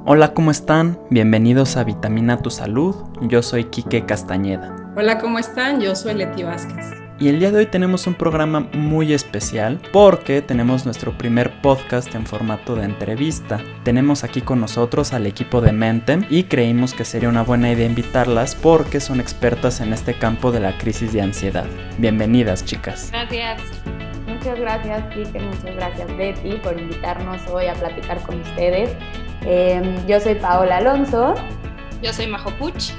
Hola, ¿cómo están? Bienvenidos a Vitamina Tu Salud. Yo soy Quique Castañeda. Hola, ¿cómo están? Yo soy Leti Vázquez. Y el día de hoy tenemos un programa muy especial porque tenemos nuestro primer podcast en formato de entrevista. Tenemos aquí con nosotros al equipo de Mentem y creímos que sería una buena idea invitarlas porque son expertas en este campo de la crisis de ansiedad. Bienvenidas, chicas. Gracias. Muchas gracias, Kike, muchas gracias, Leti, por invitarnos hoy a platicar con ustedes. Yo soy Paola Alonso. Yo soy Majo Puch.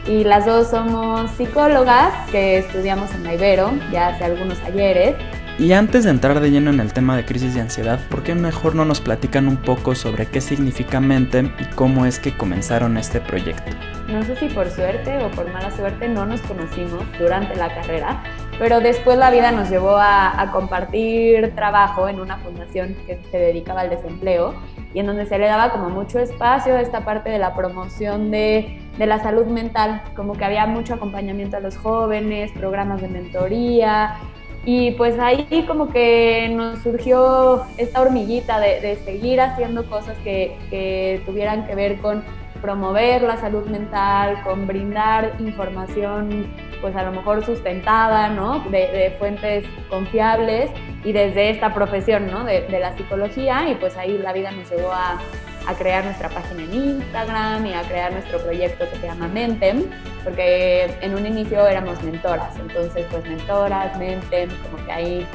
Y las dos somos psicólogas que estudiamos en la Ibero ya hace algunos ayeres. Y antes de entrar de lleno en el tema de crisis de ansiedad, ¿por qué mejor no nos platican un poco sobre qué significa Mentem y cómo es que comenzaron este proyecto? No sé si por suerte o por mala suerte no nos conocimos durante la carrera, pero después la vida nos llevó a compartir trabajo en una fundación que se dedicaba al desempleo y en donde se le daba como mucho espacio a esta parte de la promoción de la salud mental, como que había mucho acompañamiento a los jóvenes, programas de mentoría. Y pues ahí como que nos surgió esta hormiguita de seguir haciendo cosas que tuvieran que ver con promover la salud mental, con brindar información pues a lo mejor sustentada, ¿no? De fuentes confiables y desde esta profesión, ¿no? de la psicología, y pues ahí la vida nos llevó a crear nuestra página en Instagram y a crear nuestro proyecto que se llama Mentem, porque en un inicio éramos mentoras, entonces pues mentoras, Mentem, como que ahí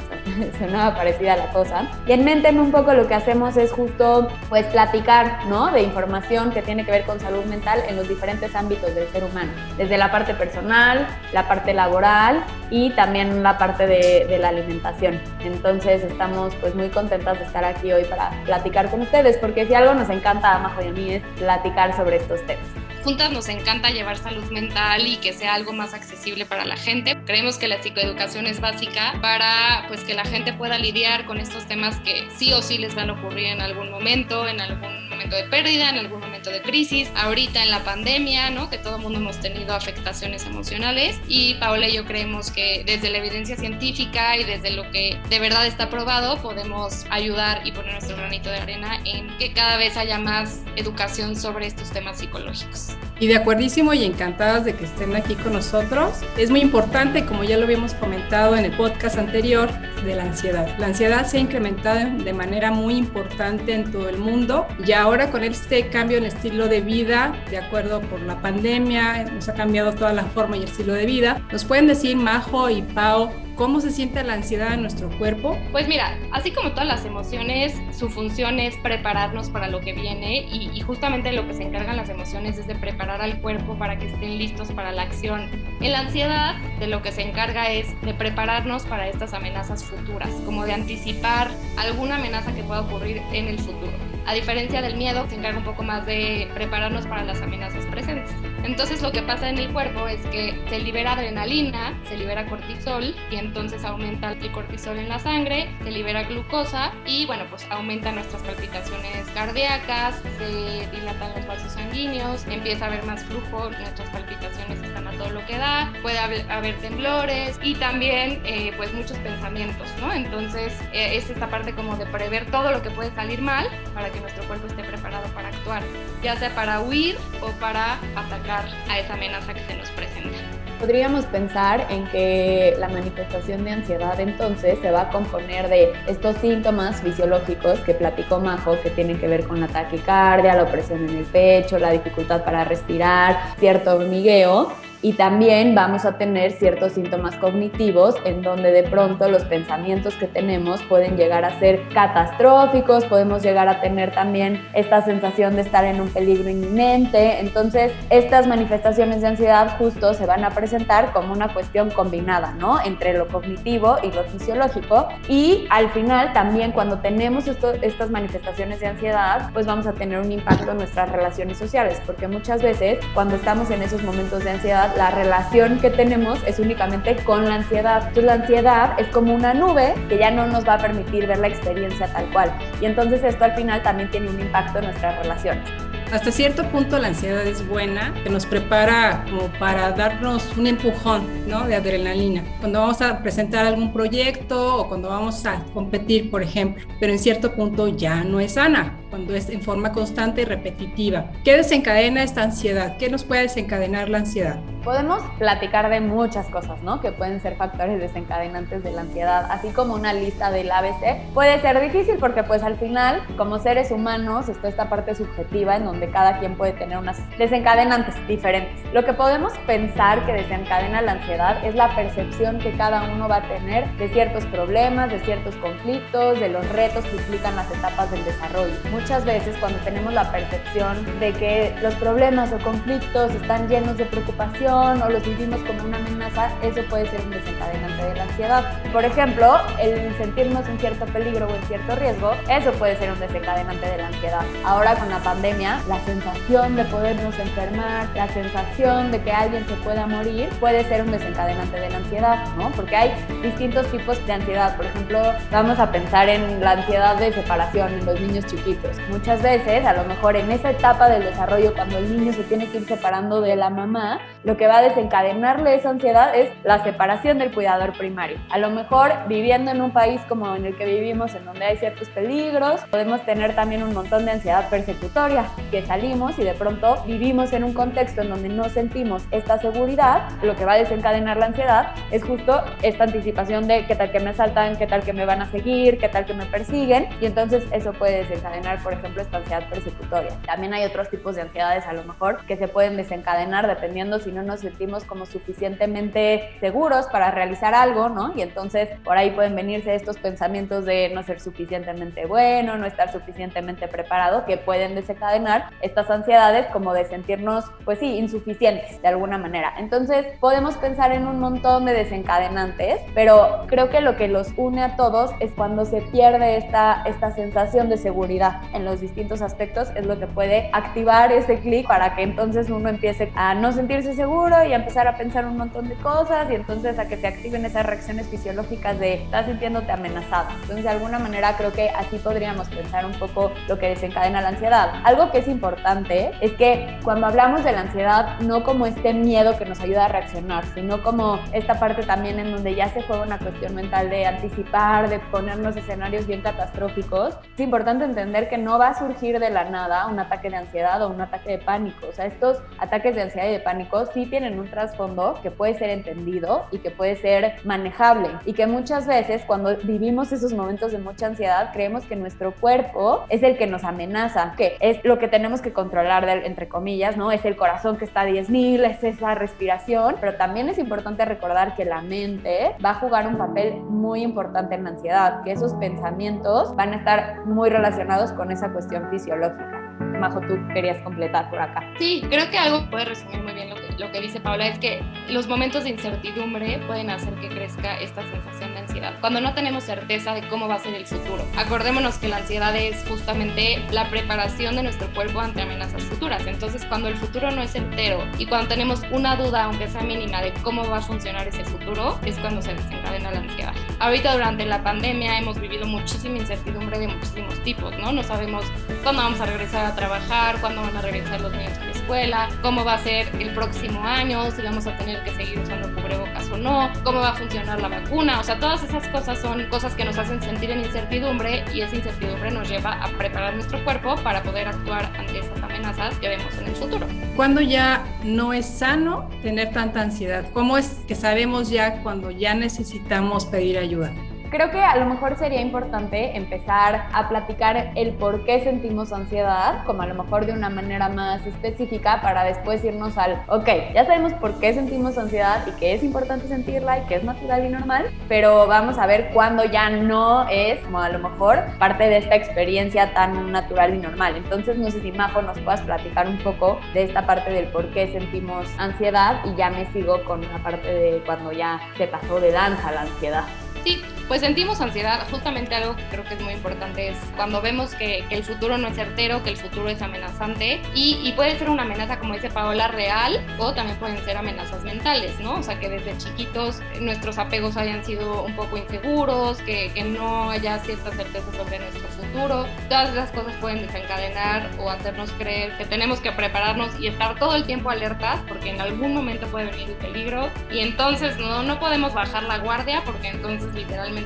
sonaba parecida la cosa. Y en Mentem un poco lo que hacemos es justo pues platicar, ¿no? De información que tiene que ver con salud mental en los diferentes ámbitos del ser humano, desde la parte personal, la parte laboral y también la parte de la alimentación. Entonces estamos pues muy contentas de estar aquí hoy para platicar con ustedes, porque si algo nos encanta a Majo y a mí es platicar sobre estos temas. Juntas nos encanta llevar salud mental y que sea algo más accesible para la gente. Creemos que la psicoeducación es básica para pues, que la gente pueda lidiar con estos temas que sí o sí les van a ocurrir en algún momento de pérdida, en algún momento de crisis. Ahorita en la pandemia, ¿no? Que todo el mundo hemos tenido afectaciones emocionales, y Paola y yo creemos que desde la evidencia científica y desde lo que de verdad está probado podemos ayudar y poner nuestro granito de arena en que cada vez haya más educación sobre estos temas psicológicos. Y de acuerdísimo y encantadas de que estén aquí con nosotros. Es muy importante, como ya lo habíamos comentado en el podcast anterior, de la ansiedad. La ansiedad se ha incrementado de manera muy importante en todo el mundo, y ahora con este cambio en el estilo de vida, de acuerdo por la pandemia, nos ha cambiado toda la forma y el estilo de vida. ¿Nos pueden decir, Majo y Pao, cómo se siente la ansiedad en nuestro cuerpo? Pues mira, así como todas las emociones, su función es prepararnos para lo que viene, y justamente lo que se encargan las emociones es de preparar al cuerpo para que estén listos para la acción. En la ansiedad, de lo que se encarga es de prepararnos para estas amenazas futuras, como de anticipar alguna amenaza que pueda ocurrir en el futuro. A diferencia del miedo, se encarga un poco más de prepararnos para las amenazas presentes. Entonces lo que pasa en el cuerpo es que se libera adrenalina, se libera cortisol, y entonces aumenta el cortisol en la sangre, se libera glucosa y bueno, pues aumentan nuestras palpitaciones cardíacas, se dilatan los vasos sanguíneos, empieza a haber más flujo, nuestras palpitaciones están a todo lo que da, puede haber temblores y también pues muchos pensamientos, ¿no? Entonces es esta parte como de prever todo lo que puede salir mal para que nuestro cuerpo esté preparado para actuar, ya sea para huir o para atacar a esa amenaza que se nos presenta. Podríamos pensar en que la manifestación de ansiedad entonces se va a componer de estos síntomas fisiológicos que platicó Majo, que tienen que ver con la taquicardia, la opresión en el pecho, la dificultad para respirar, cierto hormigueo. Y también vamos a tener ciertos síntomas cognitivos en donde de pronto los pensamientos que tenemos pueden llegar a ser catastróficos, podemos llegar a tener también esta sensación de estar en un peligro inminente. Entonces, estas manifestaciones de ansiedad justo se van a presentar como una cuestión combinada, ¿no? Entre lo cognitivo y lo fisiológico. Y al final también cuando tenemos estas manifestaciones de ansiedad, pues vamos a tener un impacto en nuestras relaciones sociales, porque muchas veces cuando estamos en esos momentos de ansiedad, la relación que tenemos es únicamente con la ansiedad. Entonces la ansiedad es como una nube que ya no nos va a permitir ver la experiencia tal cual. Y entonces esto al final también tiene un impacto en nuestras relaciones. Hasta cierto punto la ansiedad es buena, que nos prepara como para darnos un empujón, ¿no? De adrenalina. Cuando vamos a presentar algún proyecto o cuando vamos a competir, por ejemplo. Pero en cierto punto ya no es sana. cuando es en forma constante y repetitiva. ¿Qué desencadena esta ansiedad? ¿Qué nos puede desencadenar la ansiedad? Podemos platicar de muchas cosas, ¿no? Que pueden ser factores desencadenantes de la ansiedad, así como una lista del ABC. Puede ser difícil porque pues al final, como seres humanos, está esta parte subjetiva en donde cada quien puede tener unas desencadenantes diferentes. Lo que podemos pensar que desencadena la ansiedad es la percepción que cada uno va a tener de ciertos problemas, de ciertos conflictos, de los retos que implican las etapas del desarrollo. Muchas veces cuando tenemos la percepción de que los problemas o conflictos están llenos de preocupación o los vivimos como una amenaza, eso puede ser un desencadenante de la ansiedad. Por ejemplo, el sentirnos en cierto peligro o en cierto riesgo, eso puede ser un desencadenante de la ansiedad. Ahora con la pandemia, la sensación de podernos enfermar, la sensación de que alguien se pueda morir, puede ser un desencadenante de la ansiedad, ¿no? Porque hay distintos tipos de ansiedad. Por ejemplo, vamos a pensar en la ansiedad de separación en los niños chiquitos. Muchas veces, a lo mejor en esa etapa del desarrollo, cuando el niño se tiene que ir separando de la mamá, lo que va a desencadenarle esa ansiedad es la separación del cuidador primario. A lo mejor viviendo en un país como en el que vivimos, en donde hay ciertos peligros, podemos tener también un montón de ansiedad persecutoria, que salimos y de pronto vivimos en un contexto en donde no sentimos esta seguridad. Lo que va a desencadenar la ansiedad es justo esta anticipación de qué tal que me asaltan, qué tal que me van a seguir, qué tal que me persiguen, y entonces eso puede desencadenar, por ejemplo, esta ansiedad persecutoria. También hay otros tipos de ansiedades a lo mejor que se pueden desencadenar dependiendo si no nos sentimos como suficientemente seguros para realizar algo, ¿no? Y entonces por ahí pueden venirse estos pensamientos de no ser suficientemente bueno, no estar suficientemente preparado, que pueden desencadenar estas ansiedades como de sentirnos, pues sí, insuficientes de alguna manera. Entonces podemos pensar en un montón de desencadenantes, pero creo que lo que los une a todos es cuando se pierde esta sensación de seguridad en los distintos aspectos, es lo que puede activar ese clic para que entonces uno empiece a no sentirse seguro y a empezar a pensar un montón de cosas, y entonces a que se activen esas reacciones fisiológicas de estás sintiéndote amenazado. Entonces de alguna manera creo que así podríamos pensar un poco lo que desencadena la ansiedad. Algo que es importante es que cuando hablamos de la ansiedad, no como este miedo que nos ayuda a reaccionar, sino como esta parte también en donde ya se juega una cuestión mental de anticipar, de ponernos escenarios bien catastróficos. Es importante entender que no va a surgir de la nada un ataque de ansiedad o un ataque de pánico. O sea, estos ataques de ansiedad y de pánico sí tienen un trasfondo que puede ser entendido y que puede ser manejable, y que muchas veces cuando vivimos esos momentos de mucha ansiedad creemos que nuestro cuerpo es el que nos amenaza, que es lo que tenemos que controlar, entre comillas, ¿no? Es el corazón que está a 10,000, es esa respiración, pero también es importante recordar que la mente va a jugar un papel muy importante en la ansiedad, que esos pensamientos van a estar muy relacionados con esa cuestión fisiológica. Majo, tú querías completar por acá. Sí, creo que algo puede resumir muy bien lo que dice Paula, es que los momentos de incertidumbre pueden hacer que crezca esta sensación de ansiedad, cuando no tenemos certeza de cómo va a ser el futuro. Acordémonos que la ansiedad es justamente la preparación de nuestro cuerpo ante amenazas futuras. Entonces, cuando el futuro no es certero y cuando tenemos una duda, aunque sea mínima, de cómo va a funcionar ese futuro, es cuando se desencadena la ansiedad. Ahorita durante la pandemia hemos vivido muchísima incertidumbre de muchísimos tipos, ¿no? No sabemos cuándo vamos a regresar a trabajar, cuándo van a regresar los niños a la escuela, cómo va a ser el próximo año, si vamos a tener que seguir usando cubrebocas o no, cómo va a funcionar la vacuna. O sea, todas esas cosas son cosas que nos hacen sentir en incertidumbre, y esa incertidumbre nos lleva a preparar nuestro cuerpo para poder actuar ante esas amenazas que vemos en el futuro. ¿Cuándo ya no es sano tener tanta ansiedad? ¿Cómo es que sabemos ya cuando ya necesitamos pedir ayuda? Creo que a lo mejor sería importante empezar a platicar el por qué sentimos ansiedad, como a lo mejor de una manera más específica, para después irnos al, ok, ya sabemos por qué sentimos ansiedad y que es importante sentirla y que es natural y normal, pero vamos a ver cuándo ya no es, como a lo mejor, parte de esta experiencia tan natural y normal. Entonces, no sé si Majo nos puedas platicar un poco de esta parte del por qué sentimos ansiedad, y ya me sigo con la parte de cuando ya se pasó de lanza la ansiedad. Sí, pues sentimos ansiedad. Justamente algo que creo que es muy importante es cuando vemos que el futuro no es certero, que el futuro es amenazante, y puede ser una amenaza, como dice Paola, real, o también pueden ser amenazas mentales, ¿no? O sea, que desde chiquitos nuestros apegos hayan sido un poco inseguros, que no haya cierta certeza sobre nuestro futuro. Todas esas cosas pueden desencadenar o hacernos creer que tenemos que prepararnos y estar todo el tiempo alertas, porque en algún momento puede venir el peligro, y entonces no podemos bajar la guardia, porque entonces literalmente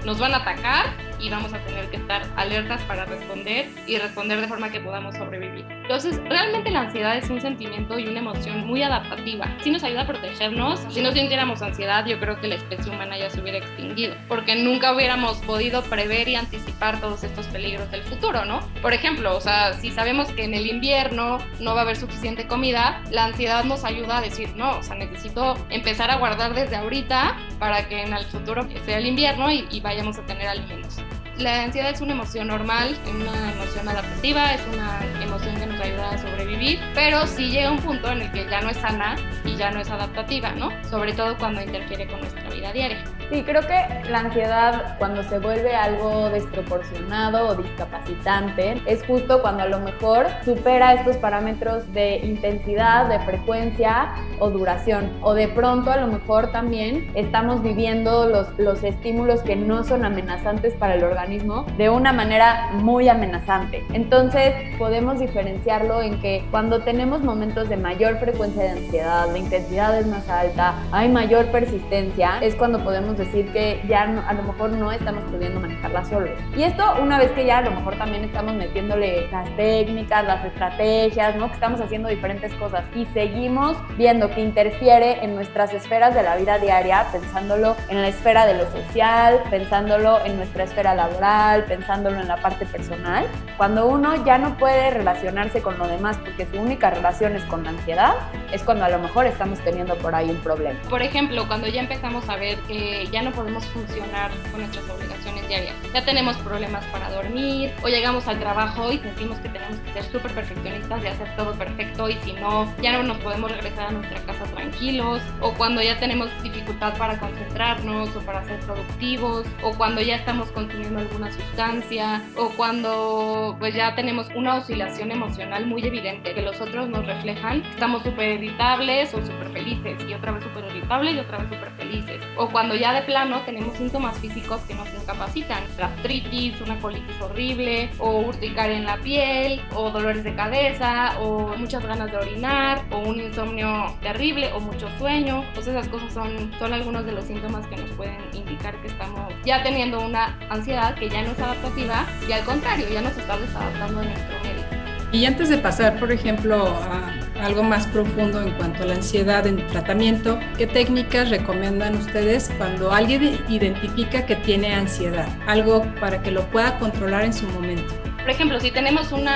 nos van a atacar, y vamos a tener que estar alertas para responder y responder de forma que podamos sobrevivir. Entonces, realmente la ansiedad es un sentimiento y una emoción muy adaptativa. Sí nos ayuda a protegernos. Si no sintiéramos ansiedad, yo creo que la especie humana ya se hubiera extinguido, porque nunca hubiéramos podido prever y anticipar todos estos peligros del futuro, ¿no? Por ejemplo, o sea, si sabemos que en el invierno no va a haber suficiente comida, la ansiedad nos ayuda a decir, no, o sea, necesito empezar a guardar desde ahorita para que en el futuro sea el invierno y vayamos a tener alimentos. La ansiedad es una emoción normal, una emoción adaptativa, es una emoción que nos ayuda a sobrevivir, pero sí llega un punto en el que ya no es sana y ya no es adaptativa, ¿no? Sobre todo cuando interfiere con nuestra vida diaria. Sí, creo que la ansiedad, cuando se vuelve algo desproporcionado o discapacitante, es justo cuando a lo mejor supera estos parámetros de intensidad, de frecuencia o duración. O de pronto a lo mejor también estamos viviendo los estímulos que no son amenazantes para el organismo de una manera muy amenazante. Entonces podemos diferenciarlo en que cuando tenemos momentos de mayor frecuencia de ansiedad, la intensidad es más alta, hay mayor persistencia, es cuando podemos decir que ya a lo mejor no estamos pudiendo manejarla solos. Y esto una vez que ya a lo mejor también estamos metiéndole las técnicas, las estrategias, ¿no? Que estamos haciendo diferentes cosas y seguimos viendo que interfiere en nuestras esferas de la vida diaria, pensándolo en la esfera de lo social, pensándolo en nuestra esfera laboral, pensándolo en la parte personal. Cuando uno ya no puede relacionarse con lo demás porque su única relación es con la ansiedad, es cuando a lo mejor estamos teniendo por ahí un problema. Por ejemplo, cuando ya empezamos a ver que ya no podemos funcionar con nuestras obligaciones diarias, ya tenemos problemas para dormir o llegamos al trabajo y sentimos que tenemos que ser súper perfeccionistas y hacer todo perfecto y si no, ya no nos podemos regresar a nuestra casa tranquilos, o cuando ya tenemos dificultad para concentrarnos o para ser productivos, o cuando ya estamos consumiendo alguna sustancia, o cuando pues ya tenemos una oscilación emocional muy evidente que los otros nos reflejan, estamos súper irritables o súper felices y otra vez súper irritables y otra vez súper felices, o cuando ya de plano tenemos síntomas físicos que nos incapacitan, gastritis, una colitis horrible, o urticaria en la piel, o dolores de cabeza, o muchas ganas de orinar, o un insomnio terrible, o mucho sueño. Pues esas cosas son algunos de los síntomas que nos pueden indicar que estamos ya teniendo una ansiedad que ya no es adaptativa y al contrario, ya nos está desadaptando de nuestro medio. Y antes de pasar, por ejemplo, a algo más profundo en cuanto a la ansiedad en tratamiento, ¿qué técnicas recomiendan ustedes cuando alguien identifica que tiene ansiedad? Algo para que lo pueda controlar en su momento. Por ejemplo, si tenemos un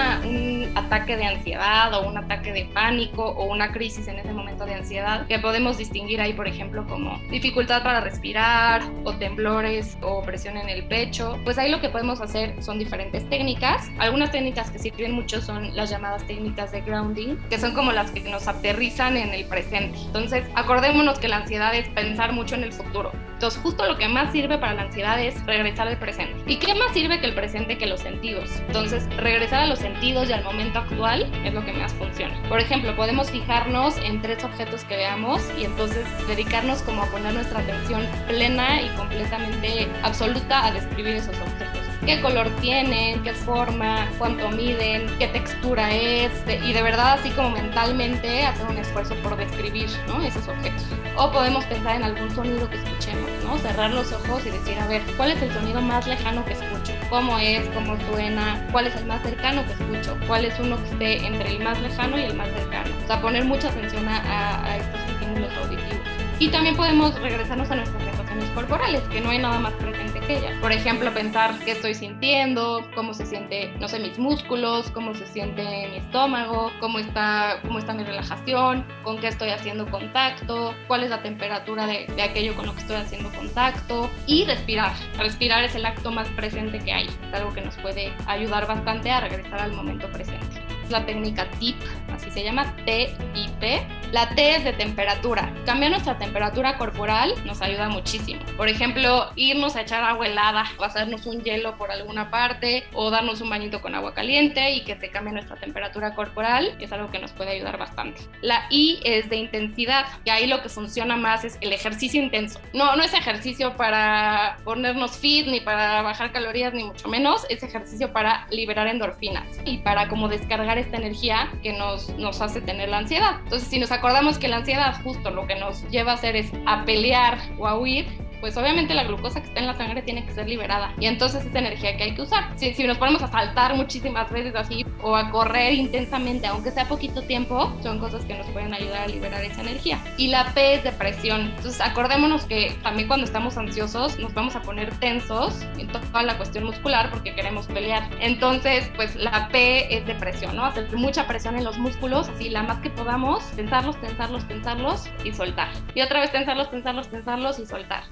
ataque de ansiedad o un ataque de pánico o una crisis en ese momento de ansiedad, que podemos distinguir ahí, por ejemplo, como dificultad para respirar o temblores o presión en el pecho, pues ahí lo que podemos hacer son diferentes técnicas. Algunas técnicas que sirven mucho son las llamadas técnicas de grounding, que son como las que nos aterrizan en el presente. Entonces, acordémonos que la ansiedad es pensar mucho en el futuro. Entonces, justo lo que más sirve para la ansiedad es regresar al presente. ¿Y qué más sirve que el presente que los sentidos? Entonces, regresar a los sentidos y al momento actual es lo que más funciona. Por ejemplo, podemos fijarnos en 3 objetos que veamos y entonces dedicarnos como a poner nuestra atención plena y completamente absoluta a describir esos objetos. ¿Qué color tienen? ¿Qué forma? ¿Cuánto miden? ¿Qué textura es? Y de verdad, así como mentalmente, hacer un esfuerzo por describir, ¿no?, esos objetos. O podemos pensar en algún sonido que escuchemos, ¿no? Cerrar los ojos y decir, a ver, ¿cuál es el sonido más lejano que escucho? ¿Cómo es? ¿Cómo suena? ¿Cuál es el más cercano que escucho? ¿Cuál es uno que esté entre el más lejano y el más cercano? O sea, poner mucha atención a estos estímulos auditivos. Y también podemos regresarnos a nuestras sensaciones corporales, que no hay nada más presente que ellas. Por ejemplo, pensar qué estoy sintiendo, cómo se siente, no sé, mis músculos, cómo se siente mi estómago, cómo está mi relajación, con qué estoy haciendo contacto, cuál es la temperatura de aquello con lo que estoy haciendo contacto, y respirar. Respirar es el acto más presente que hay. Es algo que nos puede ayudar bastante a regresar al momento presente. La técnica TIP, así se llama, TIP. La T es de temperatura. Cambiar nuestra temperatura corporal nos ayuda muchísimo. Por ejemplo, irnos a echar agua helada o hacernos un hielo por alguna parte o darnos un bañito con agua caliente y que se cambie nuestra temperatura corporal es algo que nos puede ayudar bastante. La I es de intensidad, y ahí lo que funciona más es el ejercicio intenso. No es ejercicio para ponernos fit ni para bajar calorías ni mucho menos, es ejercicio para liberar endorfinas y para como descargar esta energía que nos hace tener la ansiedad. Entonces, si nos acordamos que la ansiedad justo lo que nos lleva a hacer es a pelear o a huir, pues obviamente la glucosa que está en la sangre tiene que ser liberada y entonces es energía que hay que usar. Si nos ponemos a saltar muchísimas veces así o a correr intensamente, aunque sea poquito tiempo, son cosas que nos pueden ayudar a liberar esa energía. Y la P es depresión. Entonces acordémonos que también cuando estamos ansiosos nos vamos a poner tensos en toda la cuestión muscular porque queremos pelear. Entonces pues la P es depresión, ¿no? Hacer mucha presión en los músculos, así la más que podamos, tensarlos y soltar. Y otra vez tensarlos y soltar.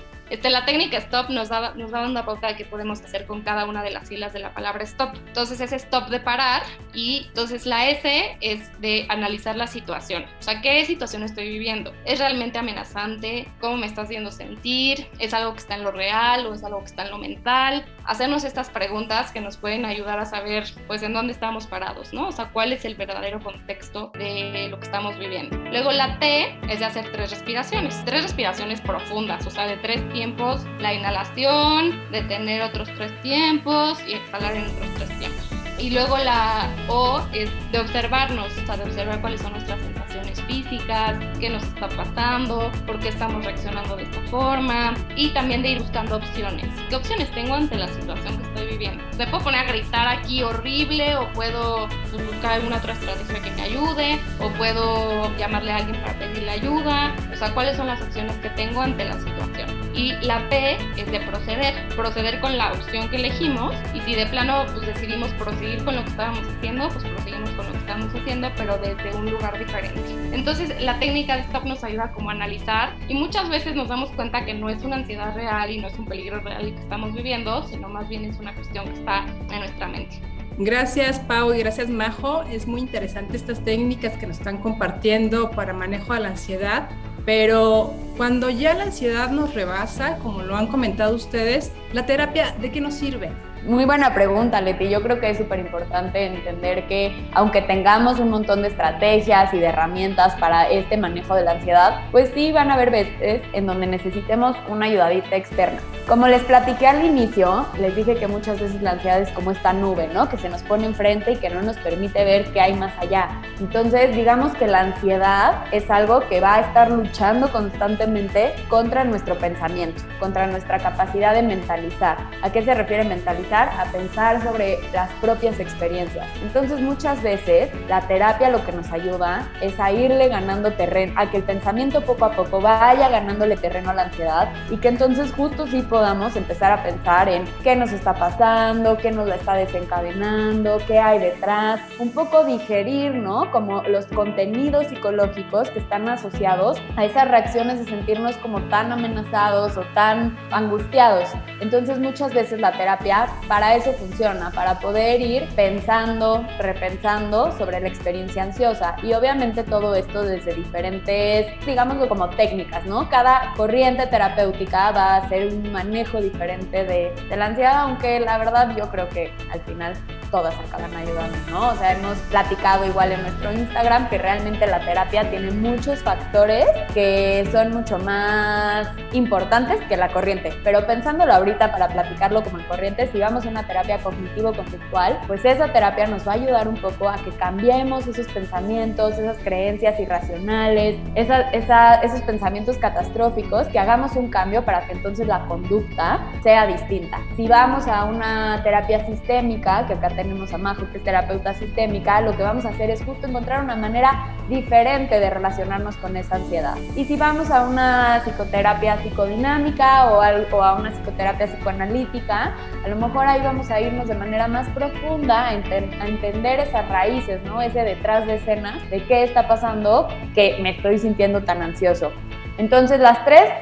La técnica stop nos da una pauta de qué podemos hacer con cada una de las filas de la palabra stop. Entonces es stop de parar y entonces la S es de analizar la situación. O sea, ¿qué situación estoy viviendo? ¿Es realmente amenazante? ¿Cómo me está haciendo sentir? ¿Es algo que está en lo real o es algo que está en lo mental? Hacernos estas preguntas que nos pueden ayudar a saber pues en dónde estamos parados, ¿no? O sea, cuál es el verdadero contexto de lo que estamos viviendo. Luego la T es de hacer 3 respiraciones profundas, o sea, de 3 tiempos, la inhalación, detener otros 3 tiempos y exhalar en otros 3 tiempos. Y luego la O es de observarnos, o sea, de observar cuáles son nuestras sensaciones físicas, qué nos está pasando, por qué estamos reaccionando de esta forma y también de ir buscando opciones. ¿Qué opciones tengo ante la situación que estoy viviendo? ¿Me puedo poner a gritar aquí horrible o puedo buscar alguna otra estrategia que me ayude o puedo llamarle a alguien para pedirle ayuda? O sea, ¿cuáles son las opciones que tengo ante la situación? Y la P es de proceder con la opción que elegimos y si de plano pues decidimos proseguir con lo que estábamos haciendo, pues proseguimos con lo que estábamos haciendo, pero desde un lugar diferente. Entonces la técnica de stop nos ayuda como a analizar y muchas veces nos damos cuenta que no es una ansiedad real y no es un peligro real el que estamos viviendo, sino más bien es una cuestión que está en nuestra mente. Gracias, Pau, y gracias, Majo. Es muy interesante estas técnicas que nos están compartiendo para manejo de la ansiedad, pero cuando ya la ansiedad nos rebasa, como lo han comentado ustedes, ¿la terapia de qué nos sirve? Muy buena pregunta, Leti. Yo creo que es súper importante entender que aunque tengamos un montón de estrategias y de herramientas para este manejo de la ansiedad, pues sí van a haber veces en donde necesitemos una ayudadita externa. Como les platiqué al inicio, les dije que muchas veces la ansiedad es como esta nube, ¿no? Que se nos pone enfrente y que no nos permite ver qué hay más allá. Entonces, digamos que la ansiedad es algo que va a estar luchando constantemente contra nuestro pensamiento, contra nuestra capacidad de mentalizar. ¿A qué se refiere mentalizar? A pensar sobre las propias experiencias. Entonces, muchas veces la terapia lo que nos ayuda es a irle ganando terreno, a que el pensamiento poco a poco vaya ganándole terreno a la ansiedad y que entonces justo sí podamos empezar a pensar en qué nos está pasando, qué nos la está desencadenando, qué hay detrás, un poco digerir, ¿no? Como los contenidos psicológicos que están asociados a esas reacciones de sentirnos como tan amenazados o tan angustiados. Entonces, muchas veces la terapia para eso funciona, para poder ir pensando, repensando sobre la experiencia ansiosa y obviamente todo esto desde diferentes, digámoslo como técnicas, ¿no? Cada corriente terapéutica va a hacer un manejo diferente de la ansiedad, aunque la verdad yo creo que al final todas acaban ayudando, ¿no? O sea, hemos platicado igual en nuestro Instagram que realmente la terapia tiene muchos factores que son mucho más importantes que la corriente, pero pensándolo ahorita para platicarlo como en corriente, si vamos a una terapia cognitivo-conductual, pues esa terapia nos va a ayudar un poco a que cambiemos esos pensamientos, esas creencias irracionales, esos pensamientos catastróficos, que hagamos un cambio para que entonces la conducta sea distinta. Si vamos a una terapia sistémica, que acá tenemos a Majo, que es terapeuta sistémica, lo que vamos a hacer es justo encontrar una manera diferente de relacionarnos con esa ansiedad. Y si vamos a una psicoterapia psicodinámica o a una psicoterapia psicoanalítica, a lo mejor ahí vamos a irnos de manera más profunda a entender esas raíces, ¿no? Ese detrás de escenas de qué está pasando que me estoy sintiendo tan ansioso. Entonces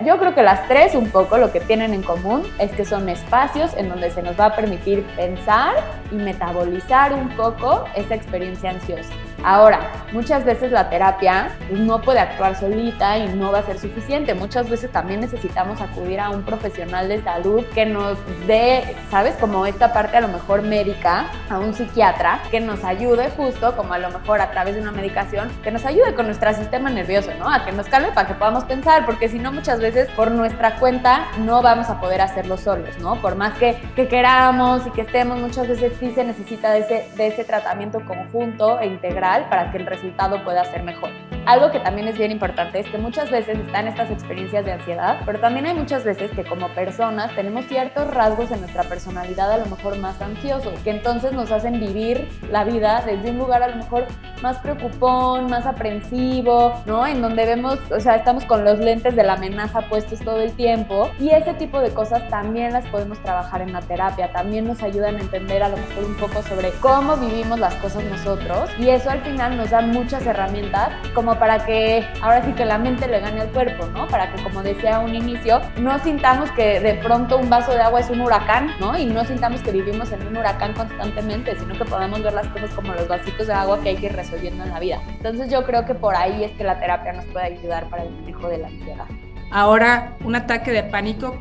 yo creo que las tres un poco lo que tienen en común es que son espacios en donde se nos va a permitir pensar y metabolizar un poco esa experiencia ansiosa. Ahora, muchas veces la terapia no puede actuar solita y no va a ser suficiente. Muchas veces también necesitamos acudir a un profesional de salud que nos dé, ¿sabes? Como esta parte a lo mejor médica, a un psiquiatra que nos ayude justo, como a lo mejor a través de una medicación, que nos ayude con nuestro sistema nervioso, ¿no? A que nos calme para que podamos pensar, porque si no muchas veces por nuestra cuenta no vamos a poder hacerlo solos, ¿no? Por más que queramos y que estemos, muchas veces sí se necesita de ese tratamiento conjunto e integral para que el resultado pueda ser mejor. algo que también es bien importante es que muchas veces están estas experiencias de ansiedad, pero también hay muchas veces que como personas tenemos ciertos rasgos en nuestra personalidad a lo mejor más ansiosos, que entonces nos hacen vivir la vida desde un lugar a lo mejor más preocupón, más aprensivo, ¿no? En donde vemos, o sea, estamos con los lentes de la amenaza puestos todo el tiempo, y ese tipo de cosas también las podemos trabajar en la terapia, también nos ayudan a entender a lo mejor un poco sobre cómo vivimos las cosas nosotros, y eso al final nos da muchas herramientas como para que ahora sí que la mente le gane al cuerpo, ¿no? Para que, como decía a un inicio, no sintamos que de pronto un vaso de agua es un huracán, ¿no? Y no sintamos que vivimos en un huracán constantemente, sino que podamos ver las cosas como los vasitos de agua que hay que ir resolviendo en la vida. Entonces yo creo que por ahí es que la terapia nos puede ayudar para el manejo de la ansiedad. Ahora, un ataque de pánico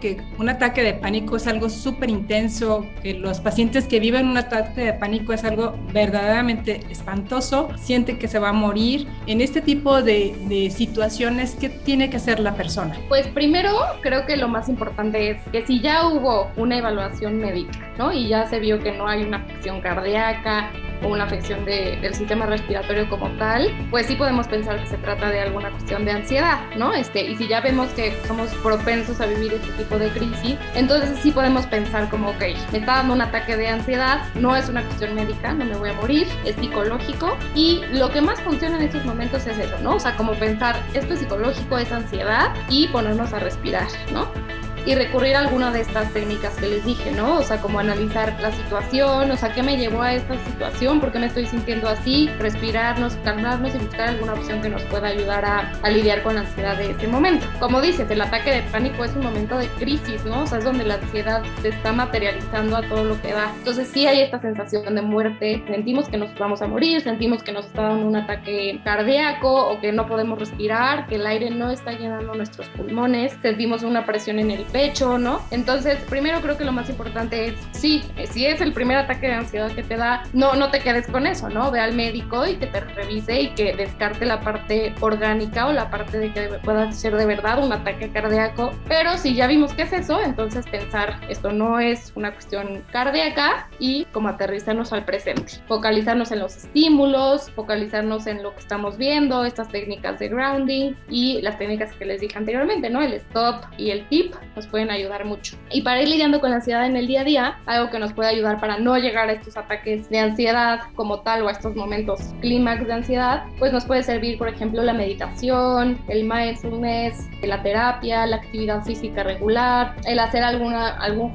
es algo súper intenso, que los pacientes que viven un ataque de pánico es algo verdaderamente espantoso, siente que se va a morir. En este tipo de situaciones, ¿qué tiene que hacer la persona? Pues primero, creo que lo más importante es que si ya hubo una evaluación médica, ¿no? Y ya se vio que no hay una afección cardíaca o una afección del sistema respiratorio como tal, pues sí podemos pensar que se trata de alguna cuestión de ansiedad, ¿no? Y si ya vemos que somos propensos a vivir este tipo de crisis, entonces sí podemos pensar como, ok, me está dando un ataque de ansiedad, no es una cuestión médica, no me voy a morir, es psicológico, y lo que más funciona en estos momentos es eso, ¿no? O sea, como pensar, esto es psicológico, es ansiedad, y ponernos a respirar, ¿no? Y recurrir a alguna de estas técnicas que les dije, ¿no? O sea, como analizar la situación, o sea, ¿qué me llevó a esta situación? ¿Por qué me estoy sintiendo así? Respirarnos, calmarnos y buscar alguna opción que nos pueda ayudar a lidiar con la ansiedad de ese momento. Como dices, el ataque de pánico es un momento de crisis, ¿no? O sea, es donde la ansiedad se está materializando a todo lo que da. Entonces sí hay esta sensación de muerte, sentimos que nos vamos a morir, sentimos que nos está dando un ataque cardíaco o que no podemos respirar, que el aire no está llenando nuestros pulmones, sentimos una presión en el pecho, ¿no? Entonces, primero creo que lo más importante es, sí, si es el primer ataque de ansiedad que te da, no te quedes con eso, ¿no? Ve al médico y que te revise y que descarte la parte orgánica o la parte de que pueda ser de verdad un ataque cardíaco. Pero si ya vimos que es eso, entonces pensar, esto no es una cuestión cardíaca, y como aterrizarnos al presente. Focalizarnos en los estímulos, focalizarnos en lo que estamos viendo, estas técnicas de grounding y las técnicas que les dije anteriormente, ¿no? El stop y el tip nos pueden ayudar mucho. Y para ir lidiando con la ansiedad en el día a día, algo que nos puede ayudar para no llegar a estos ataques de ansiedad como tal o a estos momentos clímax de ansiedad, pues nos puede servir, por ejemplo, la meditación, el mindfulness, la terapia, la actividad física regular, el hacer algún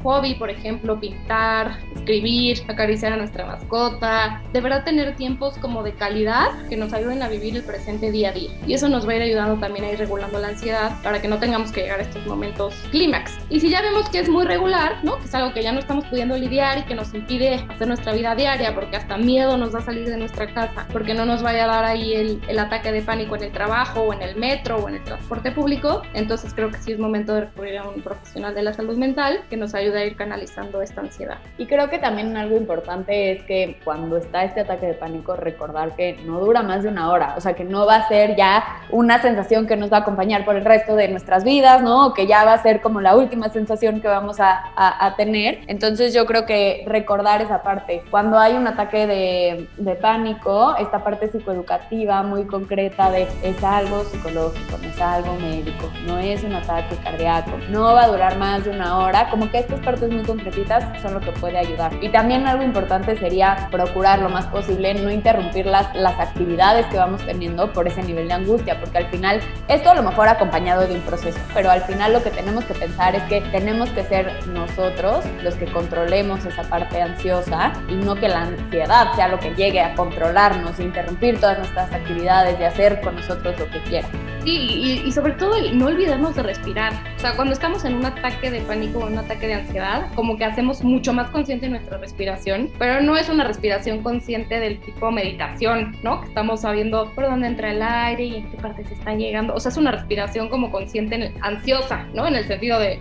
hobby, por ejemplo, pintar, escribir, acariciar a nuestra mascota, de verdad tener tiempos como de calidad que nos ayuden a vivir el presente día a día. Y eso nos va a ir ayudando también a ir regulando la ansiedad para que no tengamos que llegar a estos momentos clímax. Y si ya vemos que es muy regular, ¿no? Que es algo que ya no estamos pudiendo lidiar y que nos impide hacer nuestra vida diaria, porque hasta miedo nos da salir de nuestra casa, porque no nos vaya a dar ahí el ataque de pánico en el trabajo o en el metro o en el transporte público, entonces creo que sí es momento de recurrir a un profesional de la salud mental que nos ayude a ir canalizando esta ansiedad. Y creo que también algo importante es que cuando está este ataque de pánico, recordar que no dura más de una hora, o sea, que no va a ser ya una sensación que nos va a acompañar por el resto de nuestras vidas, ¿no? O que ya va a ser como la última sensación que vamos a tener. Entonces yo creo que recordar esa parte. Cuando hay un ataque de pánico, esta parte psicoeducativa muy concreta de es algo psicológico, no es algo médico, no es un ataque cardíaco, no va a durar más de una hora, como que estas partes muy concretitas son lo que puede ayudar. Y también algo importante sería procurar lo más posible no interrumpir las actividades que vamos teniendo por ese nivel de angustia, porque al final, esto a lo mejor acompañado de un proceso, pero al final lo que tenemos que pensar es que tenemos que ser nosotros los que controlemos esa parte ansiosa y no que la ansiedad sea lo que llegue a controlarnos e interrumpir todas nuestras actividades y hacer con nosotros lo que quiera. Sí, y sobre todo no olvidarnos de respirar. O sea, cuando estamos en un ataque de pánico o un ataque de ansiedad, como que hacemos mucho más consciente nuestra respiración, pero no es una respiración consciente del tipo meditación, ¿no? Que estamos sabiendo por dónde entra el aire y en qué parte se está llegando. O sea, es una respiración como consciente, ansiosa, ¿no? En el sentido de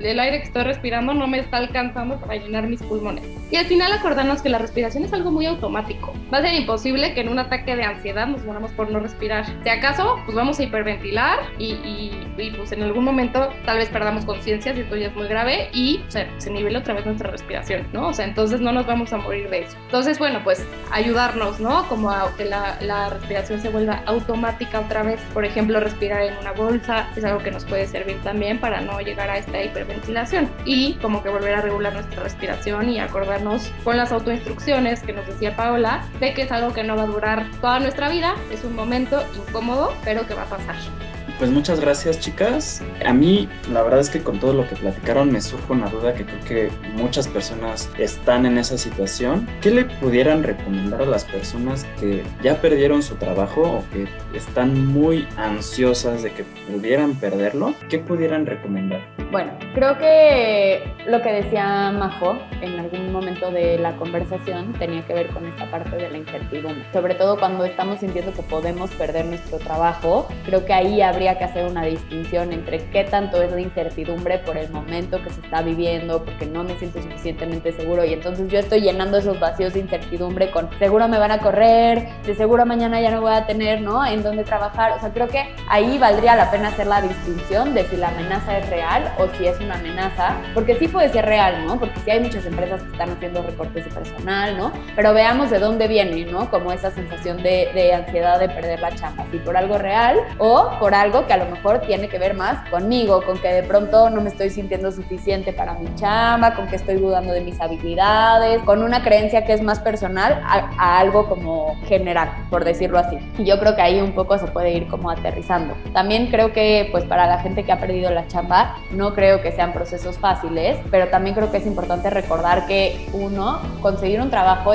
el aire que estoy respirando no me está alcanzando para llenar mis pulmones. Y al final acordarnos que la respiración es algo muy automático. Va a ser imposible que en un ataque de ansiedad nos moramos por no respirar. Si acaso, pues vamos a hiperventilar y pues en algún momento tal vez perdamos conciencia, si esto ya es muy grave, y se nivela otra vez nuestra respiración, ¿no? O sea, entonces no nos vamos a morir de eso. Entonces, bueno, pues ayudarnos, ¿no? Como a que la respiración se vuelva automática otra vez. Por ejemplo, respirar en una bolsa es algo que nos puede servir también para no llegar a esta hiperventilación. Y como que volver a regular nuestra respiración y acordarnos con las autoinstrucciones que nos decía Paola, de que es algo que no va a durar toda nuestra vida, es un momento incómodo, pero que va a pasar. Pues muchas gracias, chicas. A mí, la verdad es que con todo lo que platicaron me surge una duda que creo que muchas personas están en esa situación. ¿Qué le pudieran recomendar a las personas que ya perdieron su trabajo o que están muy ansiosas de que pudieran perderlo? ¿Qué pudieran recomendar? Bueno, creo que lo que decía Majo en algún momento de la conversación tenía que ver con esta parte de la incertidumbre. Sobre todo cuando estamos sintiendo que podemos perder nuestro trabajo, creo que ahí habría que hacer una distinción entre qué tanto es la incertidumbre por el momento que se está viviendo, porque no me siento suficientemente seguro y entonces yo estoy llenando esos vacíos de incertidumbre con seguro me van a correr, de seguro mañana ya no voy a tener, ¿no?, en dónde trabajar. O sea, creo que ahí valdría la pena hacer la distinción de si la amenaza es real o si es una amenaza, porque sí puede ser real, ¿no? Porque sí hay muchas empresas que están haciendo recortes de personal, ¿no? Pero veamos de dónde viene, ¿no? Como esa sensación de ansiedad de perder la chamba, si por algo real o por algo que a lo mejor tiene que ver más conmigo, con que de pronto no me estoy sintiendo suficiente para mi chamba, con que estoy dudando de mis habilidades, con una creencia que es más personal a algo como general, por decirlo así. Y yo creo que ahí un poco se puede ir como aterrizando. También creo que pues para la gente que ha perdido la chamba, no creo que sean procesos fáciles, pero también creo que es importante recordar que conseguir un trabajo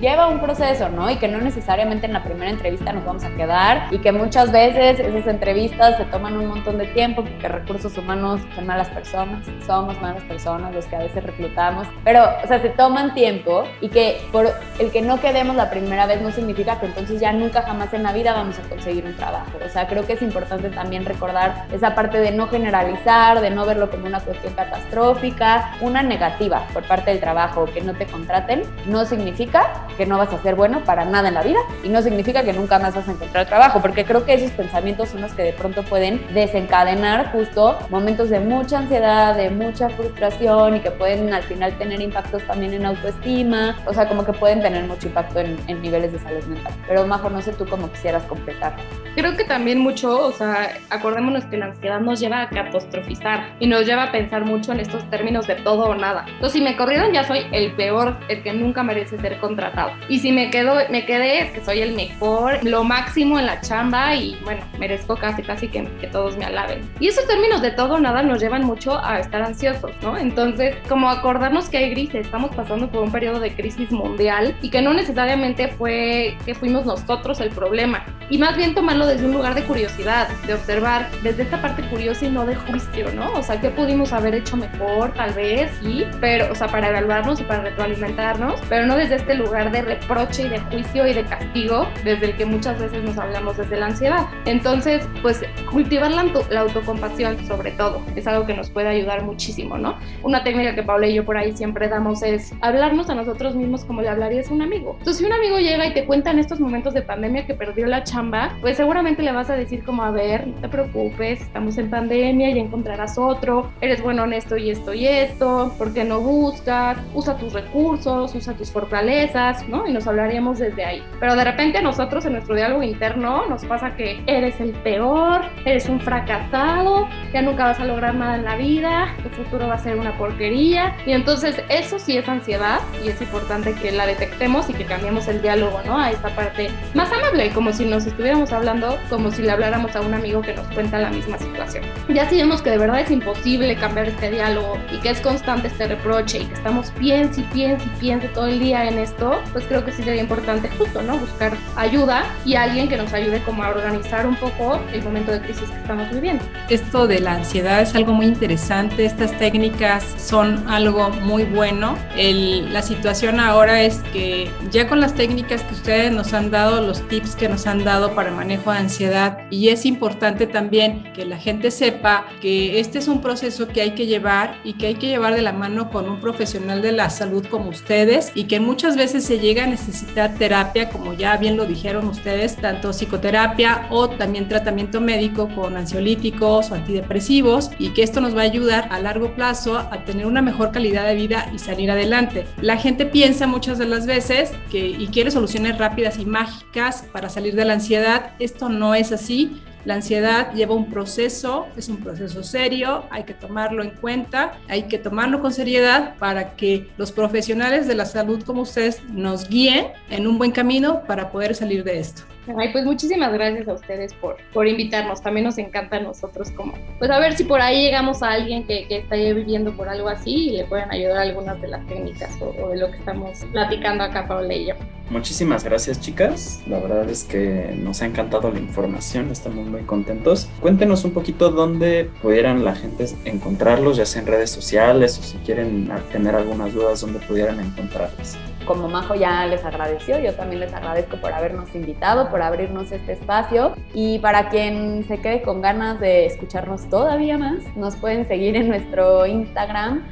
lleva un proceso, ¿no? Y que no necesariamente en la primera entrevista nos vamos a quedar y que muchas veces esas entrevistas se toman un montón de tiempo porque recursos humanos son malas personas, somos malas personas los que a veces reclutamos, pero o sea, se toman tiempo y que por el que no quedemos la primera vez no significa que entonces ya nunca jamás en la vida vamos a conseguir un trabajo. O sea, creo que es importante también recordar esa parte de no generalizar, de no verlo como una cuestión catastrófica, una negativa por parte del trabajo, que no te contraten, no significa que no vas a ser bueno para nada en la vida y no significa que nunca más vas a encontrar trabajo, porque creo que esos pensamientos son los que de pronto pueden desencadenar justo momentos de mucha ansiedad, de mucha frustración y que pueden al final tener impactos también en autoestima, o sea, como que pueden tener mucho impacto en niveles de salud mental. Pero Majo, no sé tú cómo quisieras completar. Creo que también mucho, o sea, acordémonos que la ansiedad nos lleva a catastrofizar y nos lleva a pensar mucho en estos términos de todo o nada. Entonces, si me corrieron ya soy el peor, el que nunca merece ser contratado. Y si me quedé es que soy el mejor, lo máximo en la chamba y bueno, merezco casi que todos me alaben. Y esos términos de todo o nada nos llevan mucho a estar ansiosos, ¿no? Entonces, como acordarnos que hay grises, estamos pasando por un periodo de crisis mundial y que no necesariamente fue que fuimos nosotros el problema. Y más bien tomarlo desde un lugar de curiosidad, de observar desde esta parte curiosa y no de juicio, ¿no? O sea, ¿qué pudimos haber hecho mejor? Tal vez, sí, pero, o sea, para evaluarnos y para retroalimentarnos, pero no desde este lugar de reproche y de juicio y de castigo, desde el que muchas veces nos hablamos desde la ansiedad. Entonces, pues, cultivar la autocompasión, sobre todo, es algo que nos puede ayudar muchísimo, ¿no? Una técnica que Paola y yo por ahí siempre damos es hablarnos a nosotros mismos como le hablarías a un amigo. Entonces, si un amigo llega y te cuenta en estos momentos de pandemia que perdió la chamba, pues seguramente le vas a decir como, a ver, no te preocupes, estamos en pandemia, ya encontrarás otro, eres bueno en esto y esto y esto, ¿por qué no buscas? Usa tus recursos, usa tus fortalezas, ¿no? Y nos hablaríamos desde ahí. Pero de repente a nosotros en nuestro diálogo interno nos pasa que eres el peor, eres un fracasado, ya nunca vas a lograr nada en la vida, tu futuro va a ser una porquería. Y entonces eso sí es ansiedad y es importante que la detectemos y que cambiemos el diálogo, ¿no? A esta parte más amable, como si nos estuviéramos hablando, como si le habláramos a un amigo que nos cuenta la misma situación. Ya si vemos que de verdad es imposible cambiar este diálogo y que es constante este reproche y que estamos piense todo el día en esto, pues creo que sí sería importante justo, ¿no? Buscar ayuda y alguien que nos ayude como a organizar un poco el momento de crisis que estamos viviendo. Esto de la ansiedad es algo muy interesante, estas técnicas son algo muy bueno. La situación ahora es que ya con las técnicas que ustedes nos han dado, los tips que nos han dado para el manejo de ansiedad, y es importante también que la gente sepa que este es un un proceso que hay que llevar y que hay que llevar de la mano con un profesional de la salud como ustedes, y que muchas veces se llega a necesitar terapia, como ya bien lo dijeron ustedes, tanto psicoterapia o también tratamiento médico con ansiolíticos o antidepresivos, y que esto nos va a ayudar a largo plazo a tener una mejor calidad de vida y salir adelante. La gente piensa muchas de las veces y quiere soluciones rápidas y mágicas para salir de la ansiedad. Esto no es así. La ansiedad lleva un proceso, es un proceso serio, hay que tomarlo en cuenta, hay que tomarlo con seriedad para que los profesionales de la salud como ustedes nos guíen en un buen camino para poder salir de esto. Ay, pues muchísimas gracias a ustedes por invitarnos. También nos encanta a nosotros como, pues a ver si por ahí llegamos a alguien que está viviendo por algo así y le pueden ayudar algunas de las técnicas o de lo que estamos platicando acá, Paola y yo. Muchísimas gracias, chicas. La verdad es que nos ha encantado la información, estamos muy contentos. Cuéntenos un poquito dónde pudieran la gente encontrarlos, ya sea en redes sociales o si quieren tener algunas dudas, dónde pudieran encontrarlos. Como Majo ya les agradeció, yo también les agradezco por habernos invitado, por abrirnos este espacio, y para quien se quede con ganas de escucharnos todavía más, nos pueden seguir en nuestro Instagram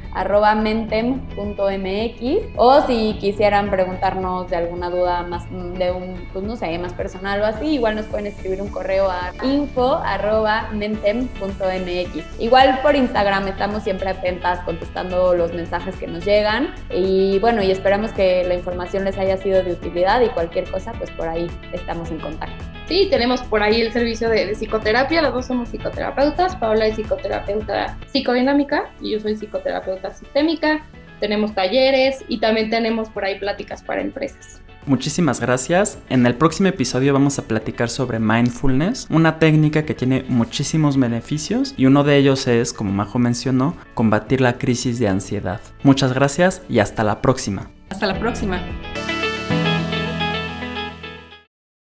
@mentem.mx, o si quisieran preguntarnos de alguna duda más de pues no sé, más personal o así, igual nos pueden escribir un correo a info@mentem.mx. Igual por Instagram estamos siempre atentas contestando los mensajes que nos llegan, y bueno, y esperamos que la información les haya sido de utilidad, y cualquier cosa, pues por ahí estamos en contacto. Sí, tenemos por ahí el servicio de psicoterapia, las dos somos psicoterapeutas, Paola es psicoterapeuta psicodinámica y yo soy psicoterapeuta sistémica, tenemos talleres y también tenemos por ahí pláticas para empresas. Muchísimas gracias. En el próximo episodio vamos a platicar sobre mindfulness, una técnica que tiene muchísimos beneficios, y uno de ellos es, como Majo mencionó, combatir la crisis de ansiedad. Muchas gracias y hasta la próxima. Hasta la próxima.